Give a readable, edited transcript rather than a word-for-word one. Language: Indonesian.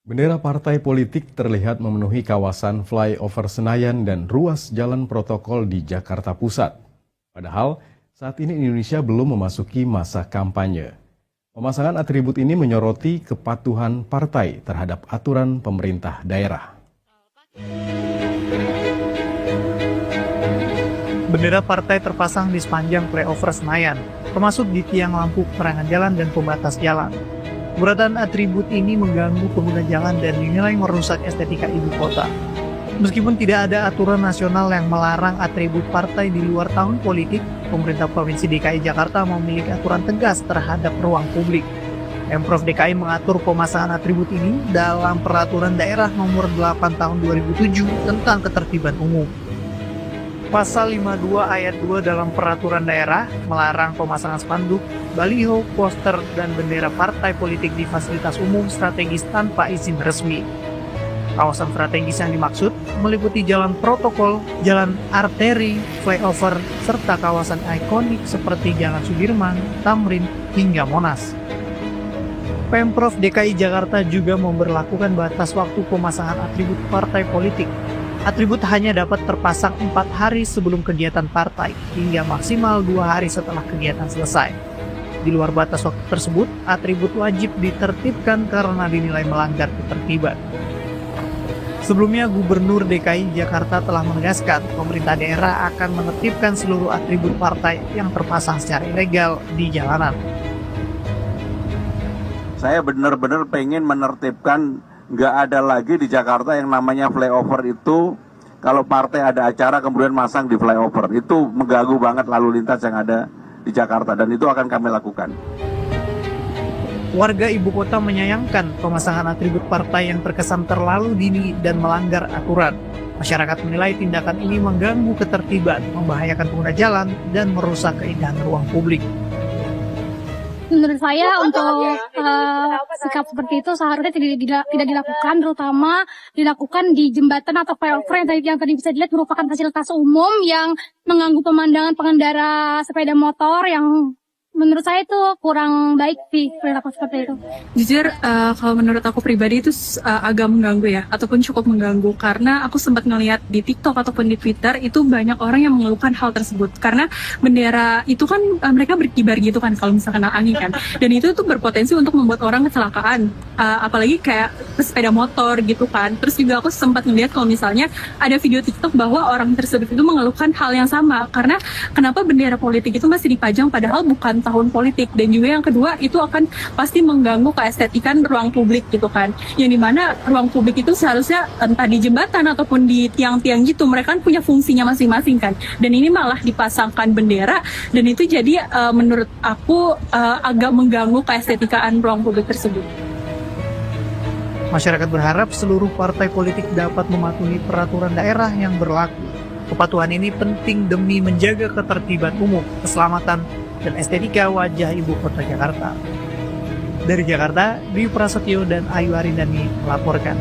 Bendera partai politik terlihat memenuhi kawasan flyover Senayan dan ruas jalan protokol di Jakarta Pusat. Padahal, saat ini Indonesia belum memasuki masa kampanye. Pemasangan atribut ini menyoroti kepatuhan partai terhadap aturan pemerintah daerah. Bendera partai terpasang di sepanjang flyover Senayan, termasuk di tiang lampu penerangan jalan dan pembatas jalan. Keberadaan atribut ini mengganggu pengguna jalan dan dinilai merusak estetika ibu kota. Meskipun tidak ada aturan nasional yang melarang atribut partai di luar tahun politik, pemerintah Provinsi DKI Jakarta memiliki aturan tegas terhadap ruang publik. Pemprov DKI mengatur pemasangan atribut ini dalam Peraturan Daerah Nomor 8 Tahun 2007 tentang Ketertiban Umum. Pasal 52 ayat 2 dalam peraturan daerah melarang pemasangan spanduk, baliho, poster, dan bendera partai politik di fasilitas umum strategis tanpa izin resmi. Kawasan strategis yang dimaksud meliputi jalan protokol, jalan arteri, flyover, serta kawasan ikonik seperti Jalan Sudirman, Tamrin, hingga Monas. Pemprov DKI Jakarta juga memberlakukan batas waktu pemasangan atribut partai politik. Atribut hanya dapat terpasang 4 hari sebelum kegiatan partai hingga maksimal 2 hari setelah kegiatan selesai. Di luar batas waktu tersebut, atribut wajib ditertibkan karena dinilai melanggar ketertiban. Sebelumnya, Gubernur DKI Jakarta telah menegaskan pemerintah daerah akan menertibkan seluruh atribut partai yang terpasang secara ilegal di jalanan. Saya benar-benar pengen menertibkan. Nggak ada lagi di Jakarta yang namanya flyover itu, kalau partai ada acara kemudian masang di flyover. Itu mengganggu banget lalu lintas yang ada di Jakarta dan itu akan kami lakukan. Warga ibu kota menyayangkan pemasangan atribut partai yang terkesan terlalu dini dan melanggar aturan. Masyarakat menilai tindakan ini mengganggu ketertiban, membahayakan pengguna jalan, dan merusak keindahan ruang publik. Menurut saya untuk sikap seperti itu seharusnya tidak dilakukan, terutama dilakukan di jembatan atau flyover yang tadi bisa dilihat merupakan fasilitas umum yang mengganggu pemandangan pengendara sepeda motor yang menurut saya itu kurang baik sih perilaku seperti itu. Jujur, kalau menurut aku pribadi itu agak mengganggu ya, ataupun cukup mengganggu karena aku sempat ngelihat di TikTok ataupun di Twitter itu banyak orang yang mengeluhkan hal tersebut karena bendera itu kan mereka berkibar gitu kan kalau misalkan angin kan, dan itu tuh berpotensi untuk membuat orang kecelakaan, apalagi kayak sepeda motor gitu kan. Terus juga aku sempat ngelihat kalau misalnya ada video TikTok bahwa orang tersebut itu mengeluhkan hal yang sama karena kenapa bendera politik itu masih dipajang padahal bukan tahun politik, dan juga yang kedua itu akan pasti mengganggu keestetikan ruang publik gitu kan, yang dimana ruang publik itu seharusnya entah di jembatan ataupun di tiang-tiang gitu mereka kan punya fungsinya masing-masing kan, dan ini malah dipasangkan bendera dan itu jadi menurut aku agak mengganggu keestetikaan ruang publik tersebut. Masyarakat berharap seluruh partai politik dapat mematuhi peraturan daerah yang berlaku. Kepatuhan ini penting demi menjaga ketertiban umum, keselamatan, dan estetika wajah ibu kota Jakarta. Dari Jakarta, Dwi Prasetyo dan Ayu Arindani melaporkan.